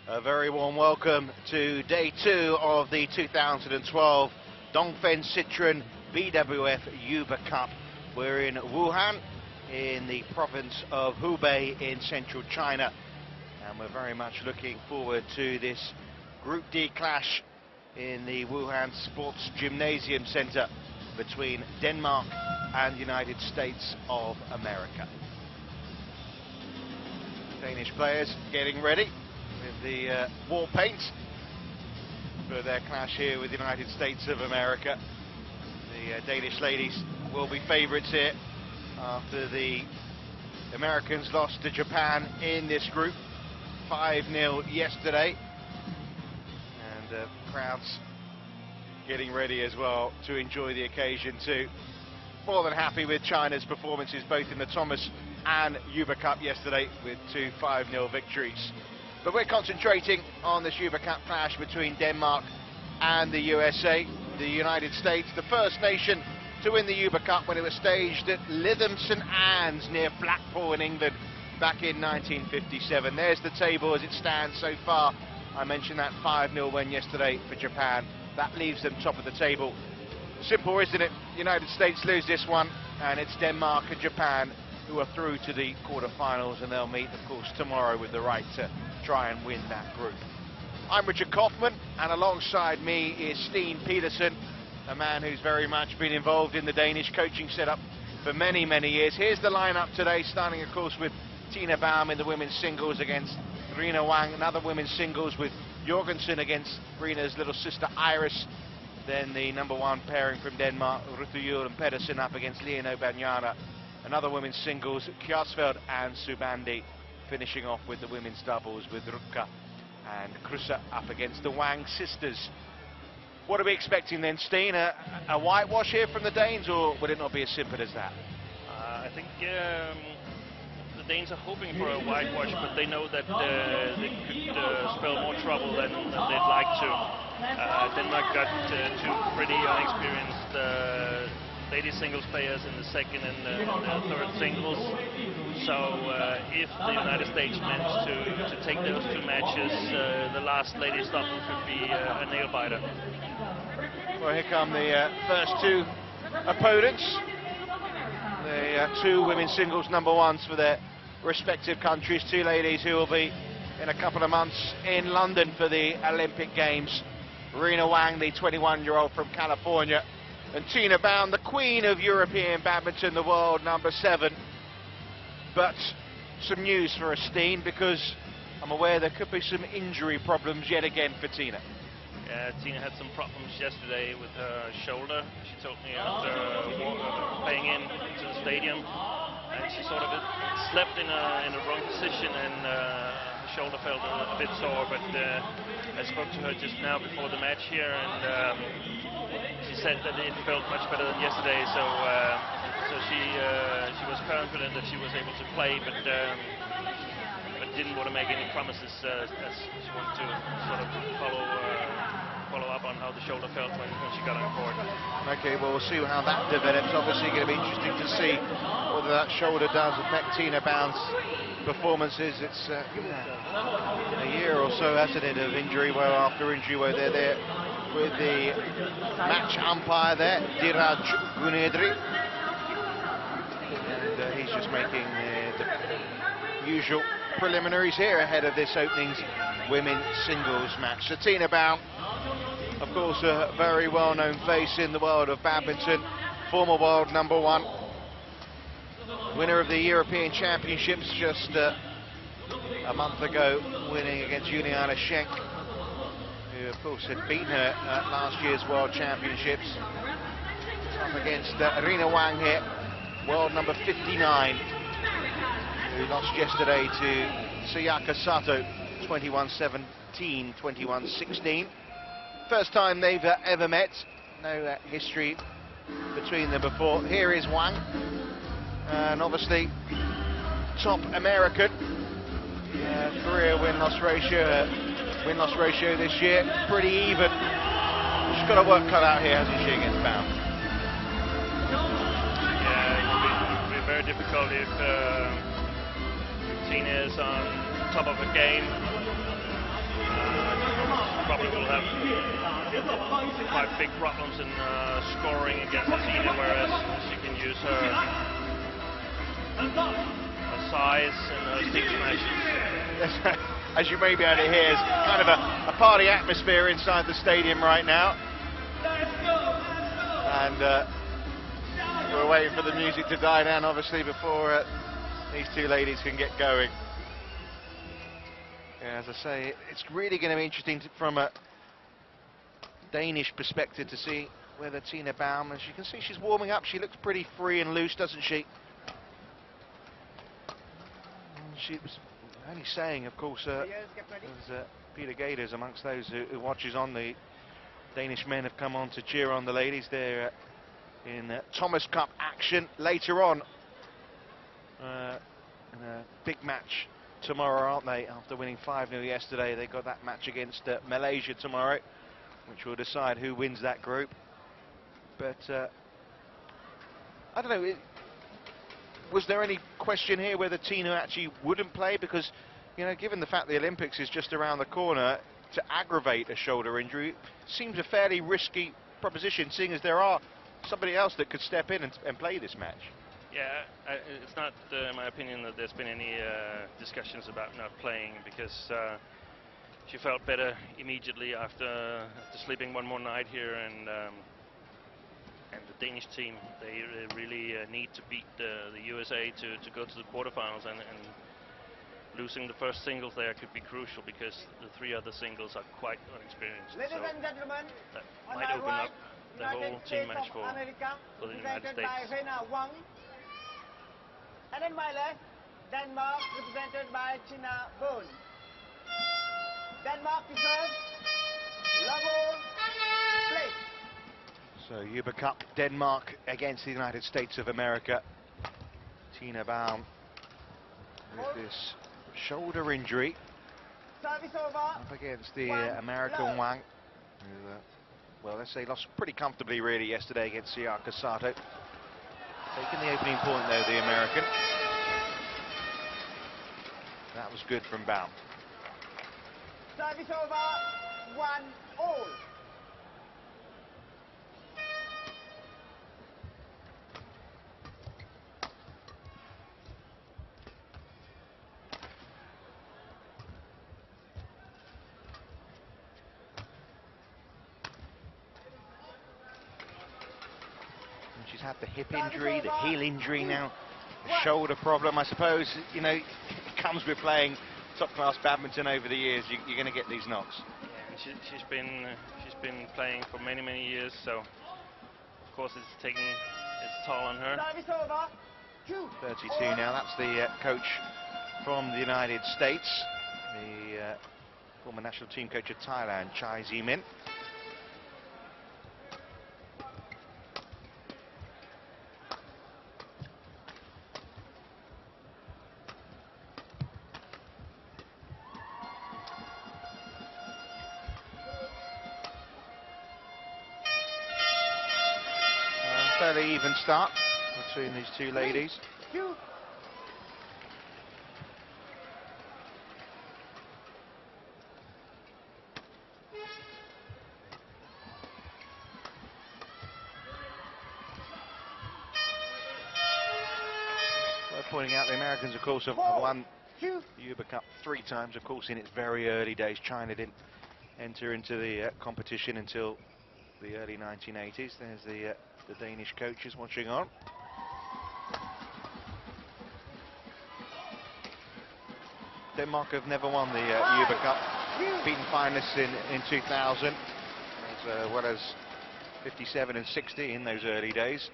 A very warm welcome to day 2 of the 2012 Dongfeng Citroën BWF Uber Cup. We're in Wuhan, in the province of Hubei in central China, and we're very much looking forward to this Group D clash in the Wuhan Sports Gymnasium Center between Denmark and the United States of America. Danish players getting ready with the war paint for their clash here with the United States of America. The Danish ladies will be favourites here after the Americans lost to Japan in this group 5-0 yesterday, and crowds getting ready as well to enjoy the occasion too. More than happy with China's performances both in the Thomas and Uber Cup yesterday with 2 5-0 victories. But we're concentrating on this Uber Cup clash between Denmark and the USA. The United States, the first nation to win the Uber Cup when it was staged at Lytham St Anne's near Blackpool in England back in 1957. There's the table as it stands so far. I mentioned that 5-0 win yesterday for Japan. That leaves them top of the table. Simple, isn't it? United States lose this one, and it's Denmark and Japan who are through to the quarterfinals, and they'll meet, of course, tomorrow with the right to try and win that group. I'm Richard Kaufman, and alongside me is Stine Petersen, a man who's very much been involved in the Danish coaching setup for many, many years. Here's the lineup today, starting, of course, with T.Baun in the women's singles against Rena Wang, another women's singles with Jorgensen against Rena's little sister Iris. Then the #1 pairing from Denmark, Ruthujul and Pedersen, up against Leono Banyana. Another women's singles, Kjarsfeldt and Subandi, finishing off with the women's doubles with Rupka and Kruse up against the Wang sisters. What are we expecting then, Stine? A whitewash here from the Danes, or would it not be as simple as that? I think the Danes are hoping for a whitewash, but they know that they could spell more trouble than they'd like to. Denmark got 2 pretty unexperienced ladies singles players in the second and the third singles. So if the United States managed to take those 2 matches, the last ladies double could be a nail-biter. Well, here come the first 2 opponents. The 2 women's singles #1s for their respective countries. 2 ladies who will be in a couple of months in London for the Olympic Games. Rena Wang, the 21-year-old from California, and T.Baun, the queen of European badminton, the world #7. But some news for us, Stine, because I'm aware there could be some injury problems yet again for Tina. Yeah, Tina had some problems yesterday with her shoulder. She told me after playing into the stadium, and she sort of slept in a wrong position, and her shoulder felt a bit sore. But I spoke to her just now before the match here, and she said that it felt much better than yesterday. So she was confident that she was able to play, but didn't want to make any promises, as she wanted to sort of follow up on how the shoulder felt when she got on court. Okay, well, we'll see how that develops. Obviously going to be interesting to see whether that shoulder does affect T.Baun's performances. It's been a year or so, hasn't it, of injury woe after injury woe. They're there with the match umpire there, Diraj Gunedri, and he's just making the usual preliminaries here ahead of this opening women's singles match. So T.Baun, of course, a very well-known face in the world of badminton, former world #1, winner of the European Championships just a month ago, winning against Juliana Schenk, who of course had beaten her at last year's World Championships. Up against Rena Wang here, world #59, who lost yesterday to Sayaka Sato, 21-17, 21-16. First time they've ever met, no history between them before. Here is Wang, and obviously top American. Career win-loss ratio this year, pretty even. She's got her work cut out here, hasn't she, against Baun? Yeah, it would be very difficult if Tina is on top of her game. probably will have quite big problems in scoring against Tine, whereas she can use her size and her stick smashes. As you may be able to hear, it's kind of a party atmosphere inside the stadium right now. And we're waiting for the music to die down, obviously, before these two ladies can get going. Yeah, as I say, it's really going to be interesting from a Danish perspective to see whether T.Baun, as you can see, she's warming up. She looks pretty free and loose, doesn't she? And she was only saying, of course, there's Peter Gators amongst those who watches on. The Danish men have come on to cheer on the ladies. They're in Thomas Cup action later on. In a big match tomorrow, aren't they? After winning 5-0 yesterday, they got that match against Malaysia tomorrow, which will decide who wins that group. But I don't know. Was there any question here whether Tine actually wouldn't play? Because, you know, given the fact the Olympics is just around the corner, to aggravate a shoulder injury seems a fairly risky proposition, seeing as there are somebody else that could step in and play this match. Yeah, it's not my opinion that there's been any discussions about not playing, because she felt better immediately after sleeping one more night here, and the Danish team, they really need to beat the USA to go to the quarterfinals, and losing the first singles there could be crucial, because the three other singles are quite unexperienced. Ladies and gentlemen, that might open up the whole team match for the United States. By Rena Wang. And in my left, Denmark, represented by T.Baun. Denmark to serve. Level, play. So Uber Cup, Denmark against the United States of America. T.Baun with this shoulder injury Service over. up against the American Wang, who, well, let's say lost pretty comfortably really yesterday against Ciaka Sato. Taking the opening point though, the American. That was good from Baun. Service over. 1-all. She's had the hip injury, the heel injury now, the shoulder problem. I suppose, you know, it comes with playing top-class badminton over the years. You're going to get these knocks. Yeah, she's been playing for many years, so of course it's taking its toll on her. 32 now. That's the coach from the United States, the former national team coach of Thailand, Chai Zimin. Fairly even start between these two ladies. Worth pointing out the Americans, of course, have won the Uber Cup 3 times, of course, in its very early days. China didn't enter into the competition until the early 1980s. There's the Danish coaches watching on. Denmark have never won the Uber Cup, beaten finalists in 2000, as well as 57 and 60 in those early days.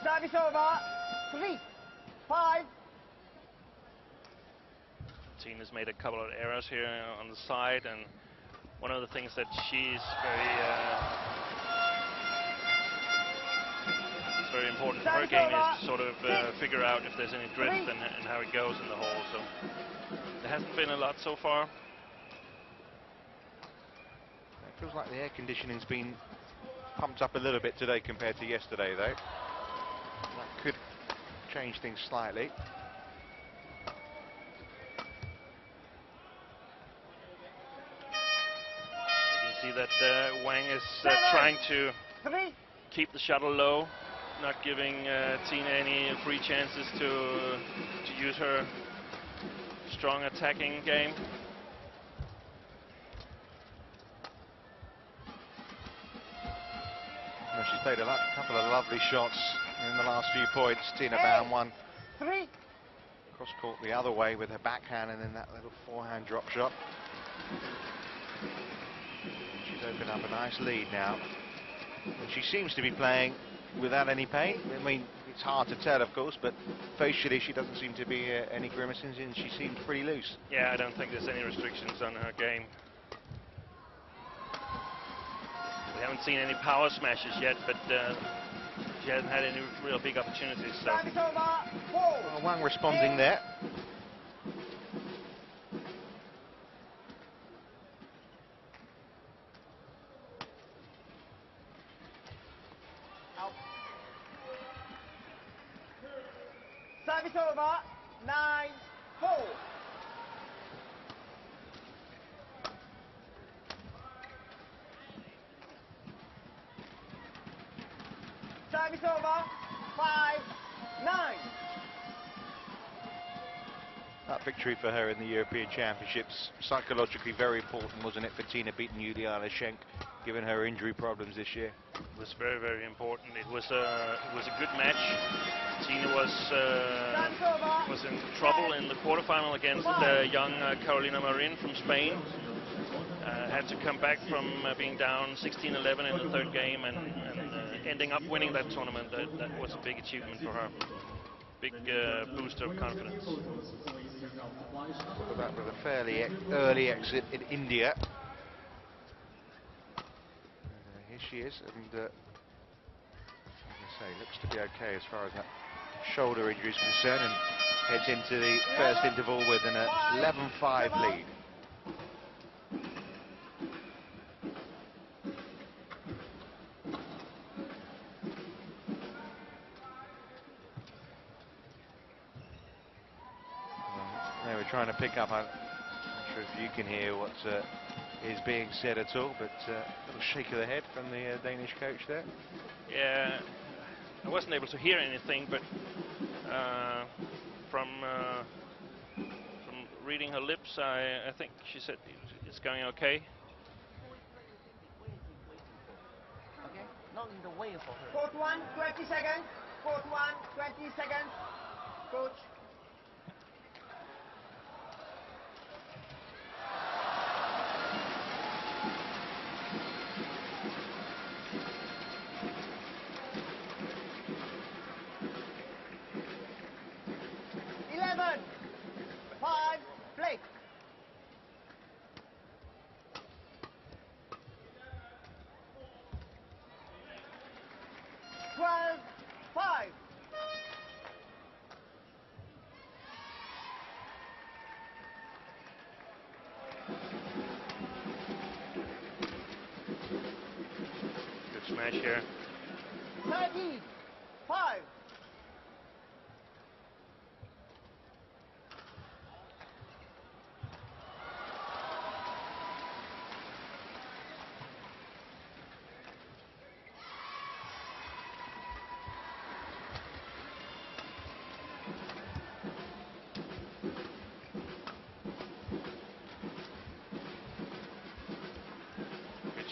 Service over. 3-5. Tine has made a couple of errors here on the side, and one of the things that she's very important for her game is to sort of figure out if there's any drift and how it goes in the hole. So there hasn't been a lot so far. It feels like the air conditioning's been pumped up a little bit today compared to yesterday, though. That could change things slightly. See that Wang is trying to 3. keep the shuttle low, not giving Tine any free chances to use her strong attacking game. Well, she's played a couple of lovely shots in the last few points. T.Baun won 3. cross court the other way with her backhand, and then that little forehand drop shot. She's opened up a nice lead now. And she seems to be playing without any pain. I mean, it's hard to tell, of course, but facially she doesn't seem to be any grimaces, and she seems pretty loose. Yeah, I don't think there's any restrictions on her game. We haven't seen any power smashes yet, but she hasn't had any real big opportunities. So. Service over. 4. Well, Wang responding there. Out. Service over. 9-4. Service over. 5-9. That victory for her in the European Championships, psychologically very important, wasn't it, for Tine beating Yuliana Schenk, given her injury problems this year? It was very, very important. It was a good match. Tine was in trouble in the quarterfinal against young Carolina Marin from Spain. Had to come back from being down 16-11 in the third game and ending up winning that tournament. That was a big achievement for her. Big boost of confidence. Well, that was a fairly early exit in India. Here she is, and as I say, looks to be okay as far as that shoulder injury is concerned, and heads into the first interval with an 11-5 lead. They were trying to pick up. I'm not sure if you can hear what is being said at all, but a little shake of the head from the Danish coach there. Yeah, I wasn't able to hear anything, but from reading her lips, I think she said it's going okay. Okay, not in the way for her. Court 1, 20 seconds. Court 1, 20 seconds. Coach. Play. Good smash here. 13-5.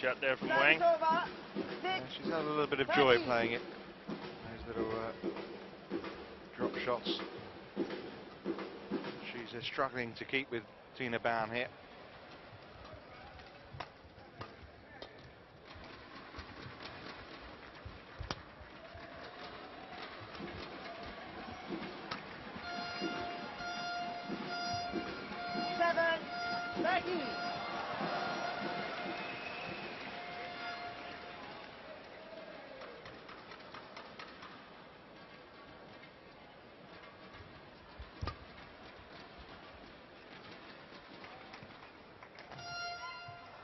Shot there from Wang. Yeah, she's had a little bit of joy playing it. Those little drop shots. She's struggling to keep with T.Baun here.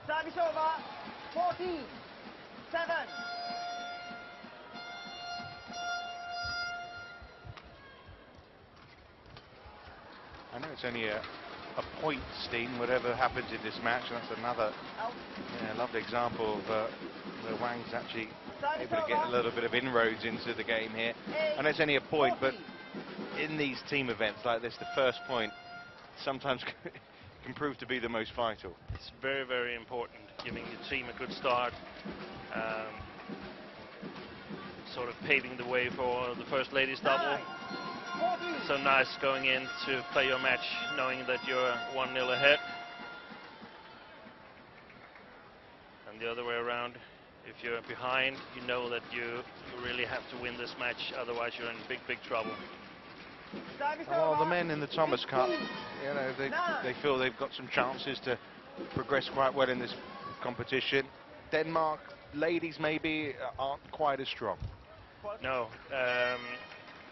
Service over. 14-7. I know it's only a a point, Steen, whatever happens in this match. And that's another lovely example of where Wang's actually able to get a little bit of inroads into the game here. And it's only a point, but in these team events like this, the first point sometimes can prove to be the most vital. It's very, very important, giving your team a good start, sort of paving the way for the first ladies double. So nice going in to play your match knowing that you're 1-0 ahead. And the other way around, if you're behind, you know that you really have to win this match, otherwise you're in big, big trouble. Well, the men in the Thomas Cup, you know, they feel they've got some chances to progress quite well in this competition. Denmark ladies maybe aren't quite as strong. No,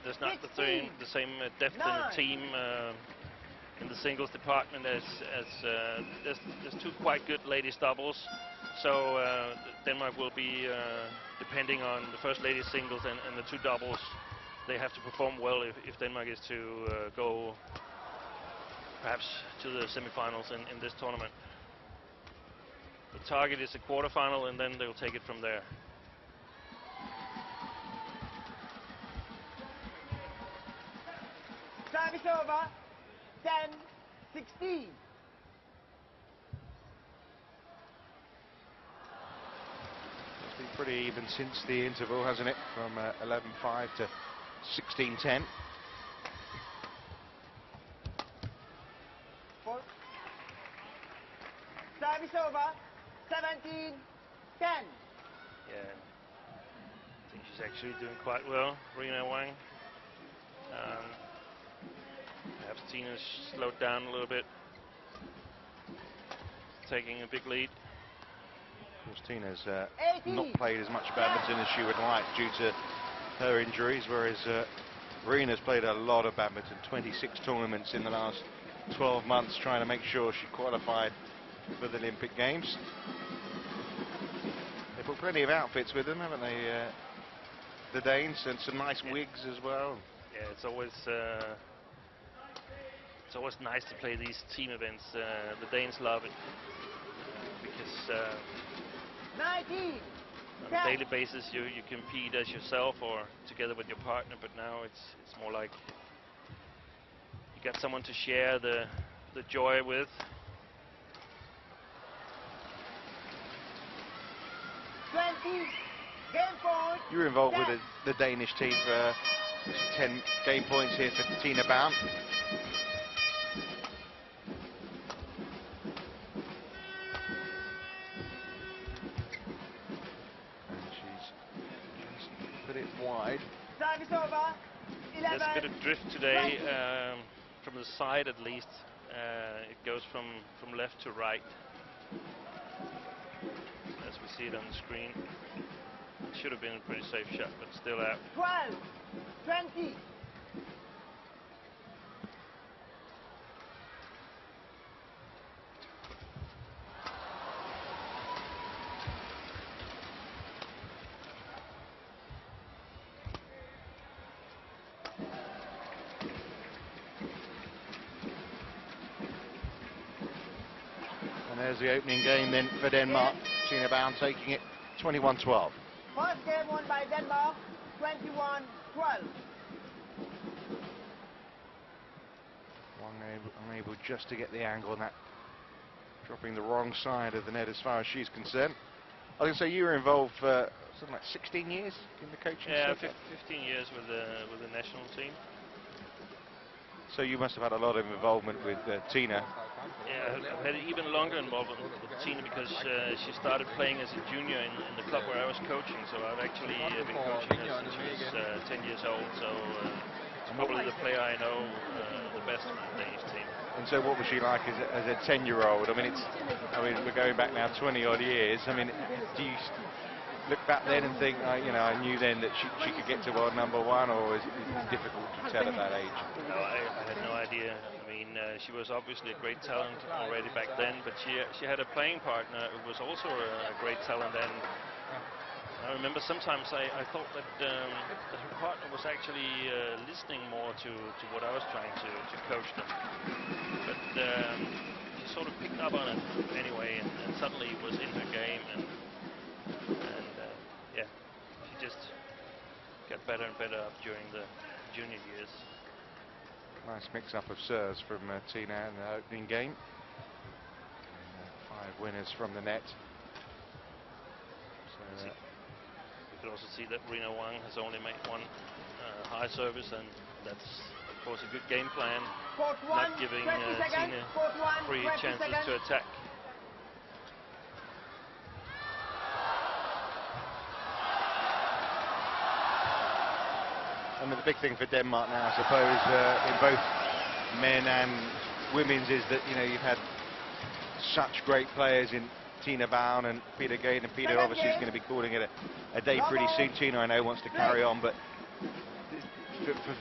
there's not the same depth in the team in the singles department as there's two quite good ladies doubles. So Denmark will be depending on the first ladies singles and the two doubles. They have to perform well if Denmark is to go perhaps to the semifinals in this tournament. The target is a quarterfinal, and then they'll take it from there. Service over, 10-16. It's been pretty even since the interval, hasn't it? From 11-5 to 16-10. Service over, 17-10. Yeah, I think she's actually doing quite well, Rena Wang. Perhaps Tina's slowed down a little bit, taking a big lead. Of course, Tina's not played as much badminton as she would like due to her injuries, whereas Rena's played a lot of badminton, 26 tournaments in the last 12 months, trying to make sure she qualified for the Olympic Games. They put plenty of outfits with them, haven't they, the Danes, and some nice wigs as well. Yeah, it's always nice to play these team events. The Danes love it because 19. on a daily basis you compete as yourself or together with your partner, but now it's more like you got someone to share the joy with. Game point. You were involved with the Danish team for 10 game points here for T.Baun. And she's just put it wide. Service over. 11. There's a bit of drift today, from the side at least. It goes from left to right, as we see it on the screen. It should have been a pretty safe shot, but still out. 12-20. And there's the opening game then for Denmark. T.Baun taking it 21-12. First game won by Denmark, 21-12. Unable just to get the angle on that, dropping the wrong side of the net as far as she's concerned. I was going to say you were involved for something like 16 years in the coaching. Yeah, 15 years with the national team. So you must have had a lot of involvement with Tina. Yeah, I've had even longer involvement with Tina because she started playing as a junior in the club where I was coaching. So I've actually been coaching her since she was 10 years old. So it's probably the player I know the best from the Danish team. And so what was she like as a 10-year-old? I mean, we're going back now 20-odd years. I mean, do you look back then and think, you know, I knew then that she could get to world #1, or is it difficult to tell at that age? No, I had no idea. I mean, she was obviously a great talent already back then, but she had a playing partner who was also a great talent, and I remember sometimes I thought that her partner was actually listening more to what I was trying to coach them. But she sort of picked up on it anyway, and suddenly it was in her game, and yeah, she just got better and better up during the junior years. Nice mix-up of serves from Tine in the opening game. And, 5 winners from the net. So, you can also see that Rena Wang has only made 1 high service, and that's of course a good game plan, not giving Tine free chances to attack. I mean, the big thing for Denmark now, I suppose, in both men and women's, is that, you know, you've had such great players in T.Baun and Peter Gade, and Peter obviously is going to be calling it a day pretty soon. Tine, I know, wants to carry on, but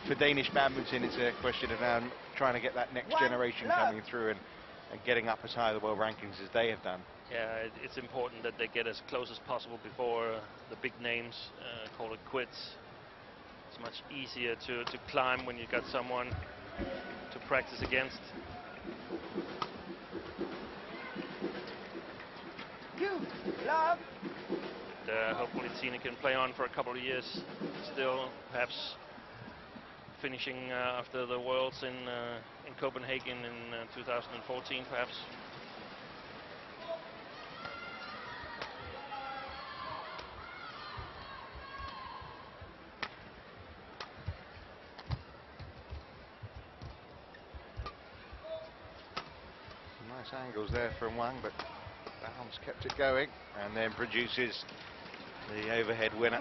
for Danish badminton, it's a question of now trying to get that next generation coming through and getting up as high in the world rankings as they have done. Yeah, it's important that they get as close as possible before the big names call it quits. It's much easier to climb when you've got someone to practice against. Hopefully Tine can play on for a couple of years still, perhaps finishing after the Worlds in Copenhagen in 2014 perhaps. Nice angles there from Wang, but Baun's kept it going and then produces the overhead winner.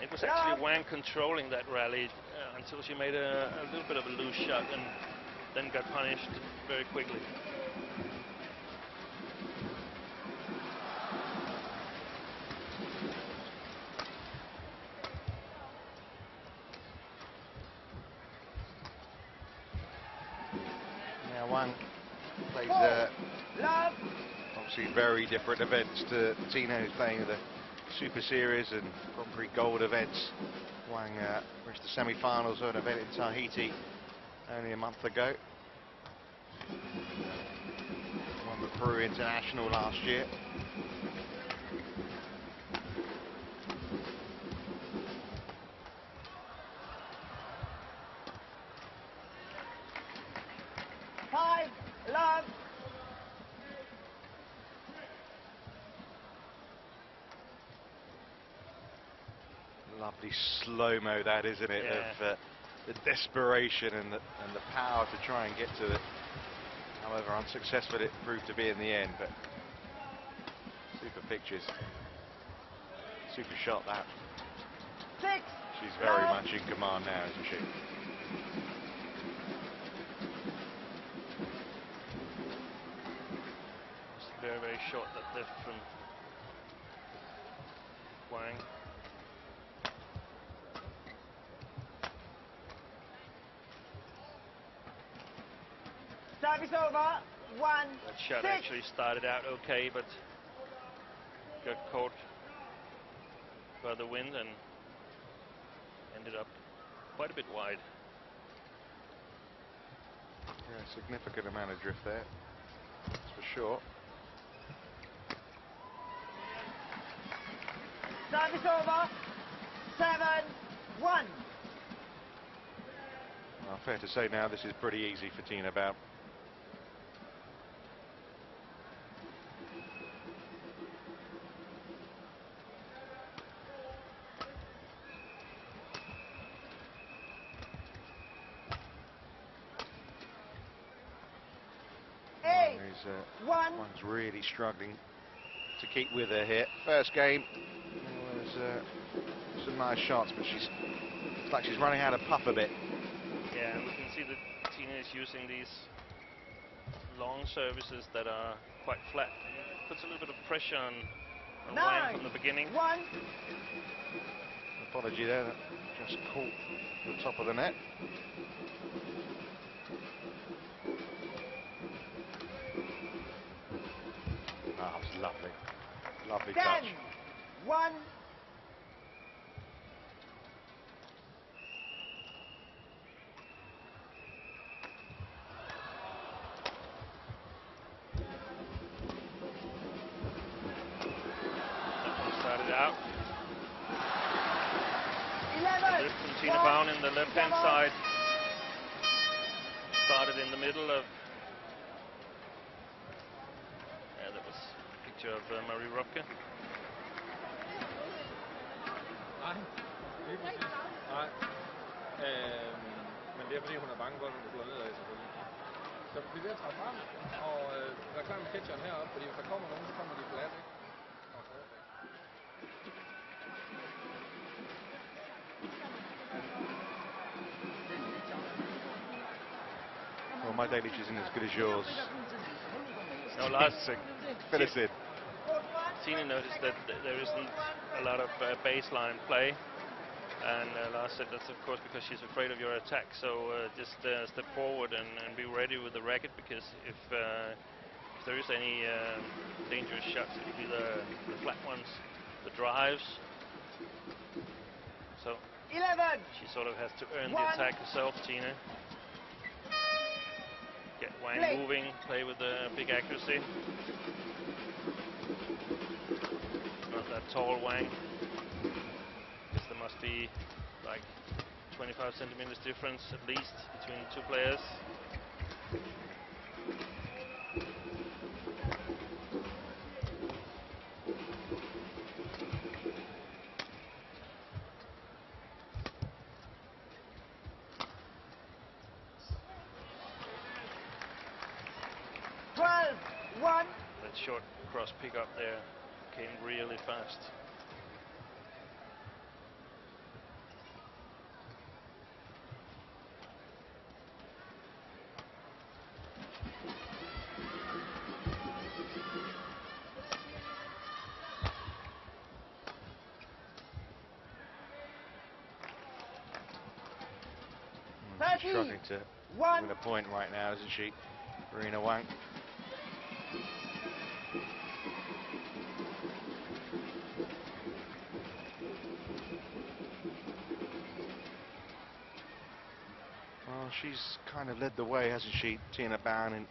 It was actually Wang controlling that rally until she made a little bit of a loose shot and then got punished very quickly. Now Wang plays obviously very different events to Tine, who's playing the Super Series and Grand Prix Gold events. Wang reached the semi-finals of an event in Tahiti only a month ago. Won the Peru International last year. Lovely slow-mo that, isn't it? Yeah. Of the desperation and the power to try and get to it. However unsuccessful it proved to be in the end, but super pictures. Super shot that. She's very much in command now, isn't she? It's very, very short, that lift from Wang. Service over. 1-6. That shot actually started out okay, but got caught by the wind and ended up quite a bit wide. Yeah, significant amount of drift there, that's for sure. Service over. 7-1. Well, fair to say now this is pretty easy for T.Baun. One's really struggling to keep with her here. First game, there was some nice shots, but it's like she's running out of puff a bit. Yeah, and we can see that Tine is using these long services that are quite flat. It puts a little bit of pressure on Wang from the beginning. Apology there, that just caught the top of the net. Oh, it was lovely. Lovely touch. 1 from T.Baun in the left-hand side. Started in the middle of... Yeah, that was a picture of Marie Røpke. Nej, lige præcis. Nej. Men det er fordi hun er bange for, at du slår nedad selvfølgelig. Så vi er ved at træde frem, og være klar med catcheren heroppe, fordi hvis der kommer nogen, så kommer de flat, ikke? Well, my Danish isn't as good as yours. No, Lars, Fill us in. Tine noticed that there isn't a lot of baseline play, and Lars said that's of course because she's afraid of your attack, so just step forward and be ready with the racket, because if there is any dangerous shots, it will be the flat ones, the drives. So 11. she sort of has to earn the attack herself, Tine. Get Wang moving, play with big accuracy. Not that tall Wang. Guess there must be like 25 centimeters difference at least between the two players. That short cross pick up there came really fast. Struggling to win a point right now, isn't she, Rena Wang? Well, she's kind of led the way, hasn't she, T.Baun, in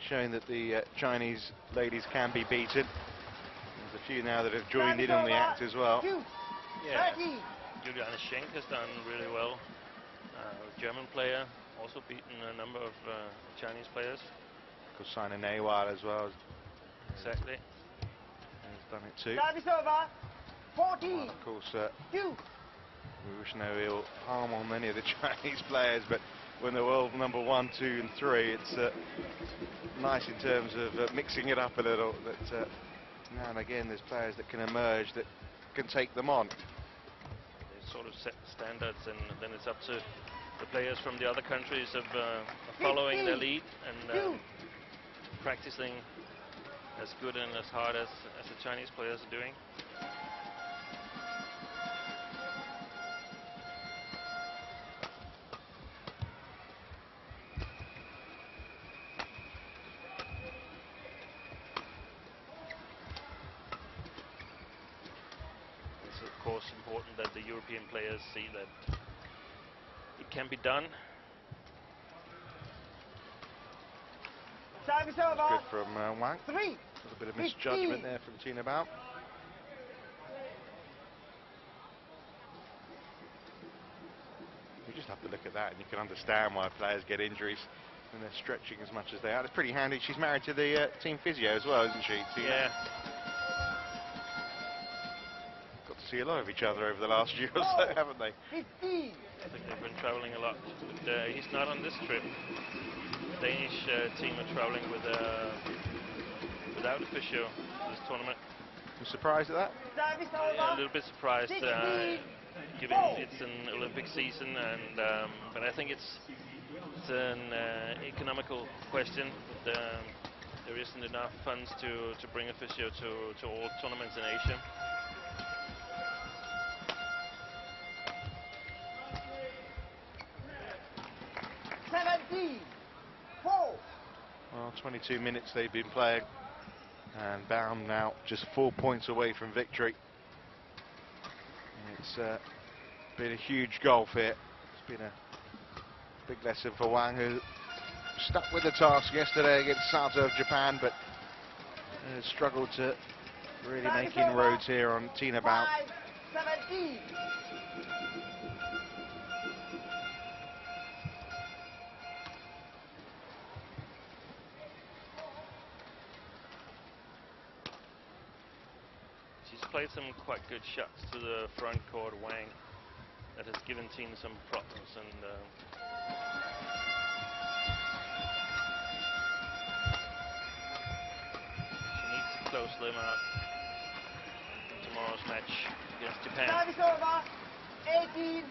showing that the Chinese ladies can be beaten. There's a few now that have joined in on the act as well. Yeah, Juliana Schenk has done really well. German player, also beaten a number of Chinese players. Kosina Nawal as well. Exactly. Has done it too. Service over. 14. Well, of course, we wish no ill harm on any of the Chinese players, but when they're world number 1, 2 and 3, it's nice in terms of mixing it up a little, that now and again there's players that can emerge that can take them on. They sort of set standards, and then it's up to the players from the other countries of following their lead and practicing as good and as hard as the Chinese players are doing. It's of course important that the European players see that it can be done. Service over. Good from Wang. 3. A little bit of misjudgment there from T.Baun. You just have to look at that and you can understand why players get injuries when they're stretching as much as they are. It's pretty handy. She's married to the team physio as well, isn't she? Yeah. Got to see a lot of each other over the last year or so, haven't they? 15. I think they've been traveling a lot, but he's not on this trip. The Danish team are traveling with without a physio for this tournament. You surprised at that? Service over. Yeah, a little bit surprised, given it's an Olympic season, and but I think it's an economical question. There isn't enough funds to bring a physio to all tournaments in Asia. Well, 22 minutes they've been playing, and Baun now just 4 points away from victory. It's been a huge gulf here. It's been a big lesson for Wang, who stuck with the task yesterday against Sato of Japan, but has struggled to really make inroads here on T.Baun. 17. played some quite good shots to the front court, Wang, that has given Tine some problems, and she needs to close them out tomorrow's match against Japan. Service over. 18-5.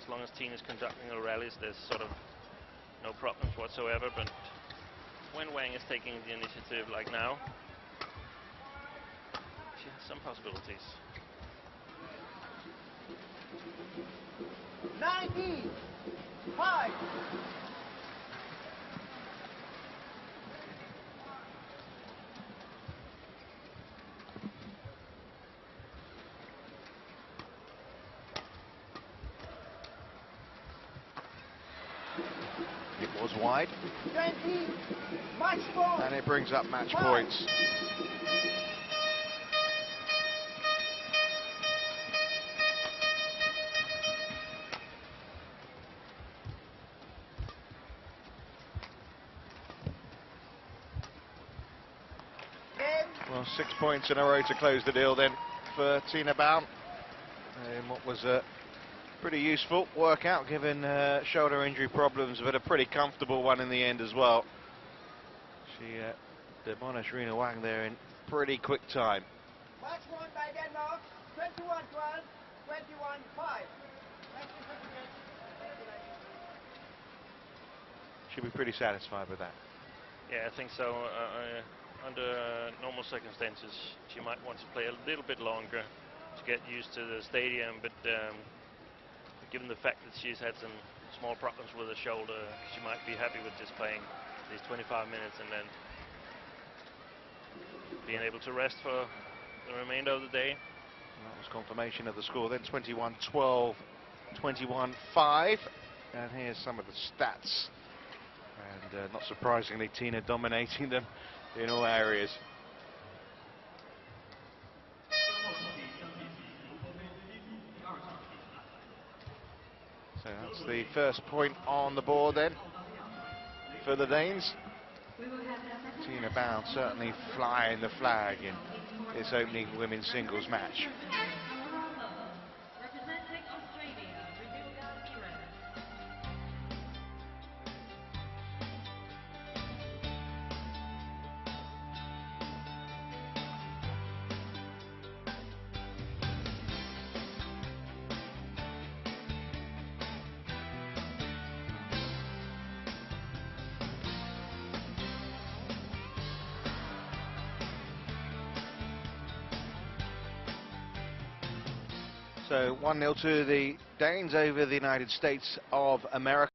As long as Tine is conducting her rallies, there's sort of no problems whatsoever, but when Wang is taking the initiative like now, she has some possibilities. 19-5. It was wide. 20. Match point. And it brings up match points. Well, 6 points in a row to close the deal then for T.Baun. In what was a pretty useful workout given shoulder injury problems, but a pretty comfortable one in the end as well. She demolished Rena Wang there in pretty quick time. Match won by Denmark. 21-12, 21-5. She'll be pretty satisfied with that. Yeah, I think so. Under normal circumstances, she might want to play a little bit longer to get used to the stadium, but given the fact that she's had some small problems with her shoulder, she might be happy with just playing these 25 minutes and then being able to rest for the remainder of the day. And that was confirmation of the score then, 21-12, 21-5. And here's some of the stats. And not surprisingly, Tine dominating them in all areas. So that's the first point on the board then for the Danes. T.Baun certainly flying the flag in this opening women's singles match. Representing Australia, Citroën. So 1-0 to the Danes over the United States of America.